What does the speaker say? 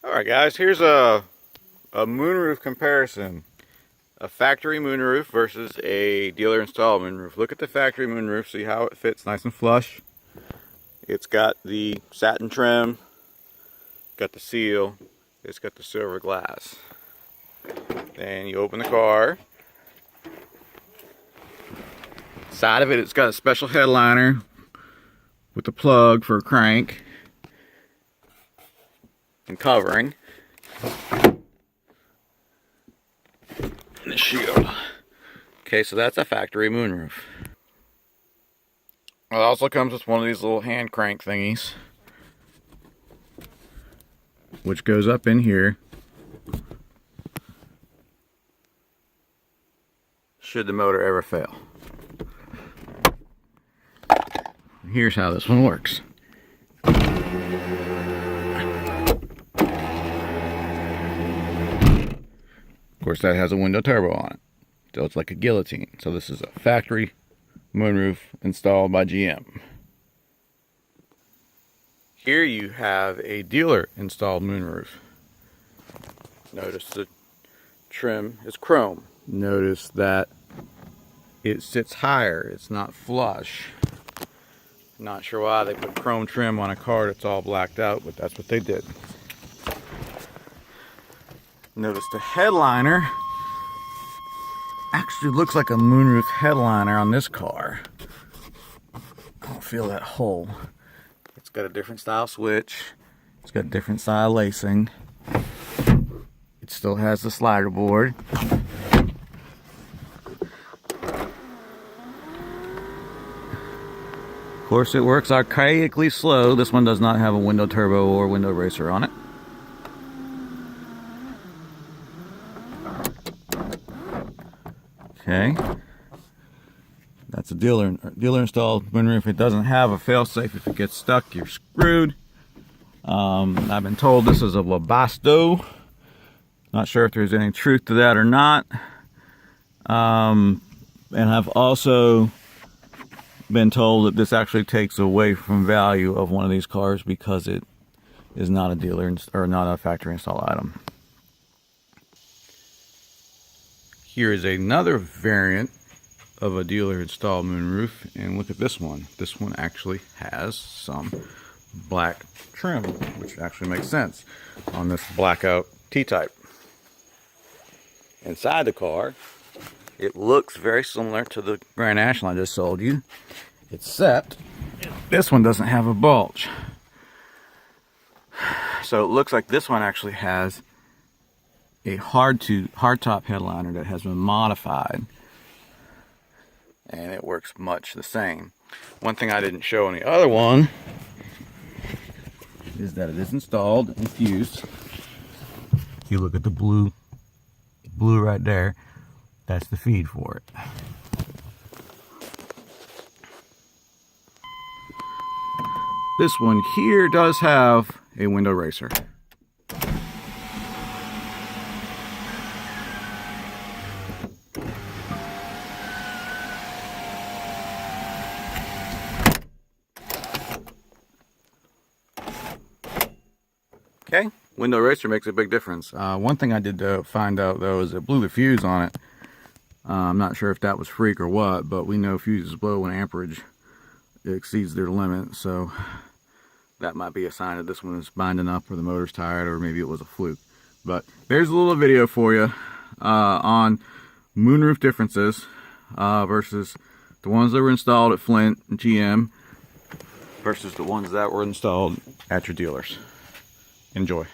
Alright guys, here's a moonroof comparison. A factory moonroof versus a dealer installed moonroof. Look at the factory moonroof, see how it fits nice and flush. It's got the satin trim, got the seal, it's got the silver glass. Then you open the car. Side of it, it's got a special headliner with a plug for a crank and covering. And the shield. Okay, so that's a factory moonroof. It also comes with one of these little hand crank thingies, which goes up in here should the motor ever fail. Here's how this one works. Of course, that has a window turbo on it, so it's like a guillotine. So this is a factory moonroof installed by GM. Here you have a dealer installed moonroof. Notice the trim is chrome. Notice that it sits higher, it's not flush. Not sure why they put chrome trim on a car that's all blacked out, but that's what they did. Notice the headliner actually looks like a moonroof headliner on this car. I don't feel that hole. It's got a different style switch. It's got different style lacing. It still has the slider board. Of course, it works archaically slow. This one does not have a window turbo or window racer on it. Okay, that's a dealer installed moonroof. It doesn't have a failsafe. If it gets stuck, you're screwed. I've been told this is a Webasto. Not sure if there's any truth to that or not. And I've also been told that this actually takes away from value of one of these cars because it is not a dealer or not a factory installed item. Here is another variant of a dealer installed moonroof, and look at this one. This one actually has some black trim, which actually makes sense on this blackout T-type. Inside the car, it looks very similar to the Grand National I just sold you, except this one doesn't have a bulge. So it looks like this one actually has a hardtop headliner that has been modified, and it works much the same. One thing I didn't show on the other one is that it is installed and fused. If you look at the blue right there, that's the feed for it. This one here does have a window racer. Okay, window racer makes a big difference. One thing I did find out though is it blew the fuse on it. I'm not sure if that was freak or what, but we know fuses blow when amperage exceeds their limit, so that might be a sign that this one is binding up or the motor's tired, or maybe it was a fluke. But there's a little video for you on moonroof differences versus the ones that were installed at Flint and GM versus the ones that were installed at your dealers. Enjoy.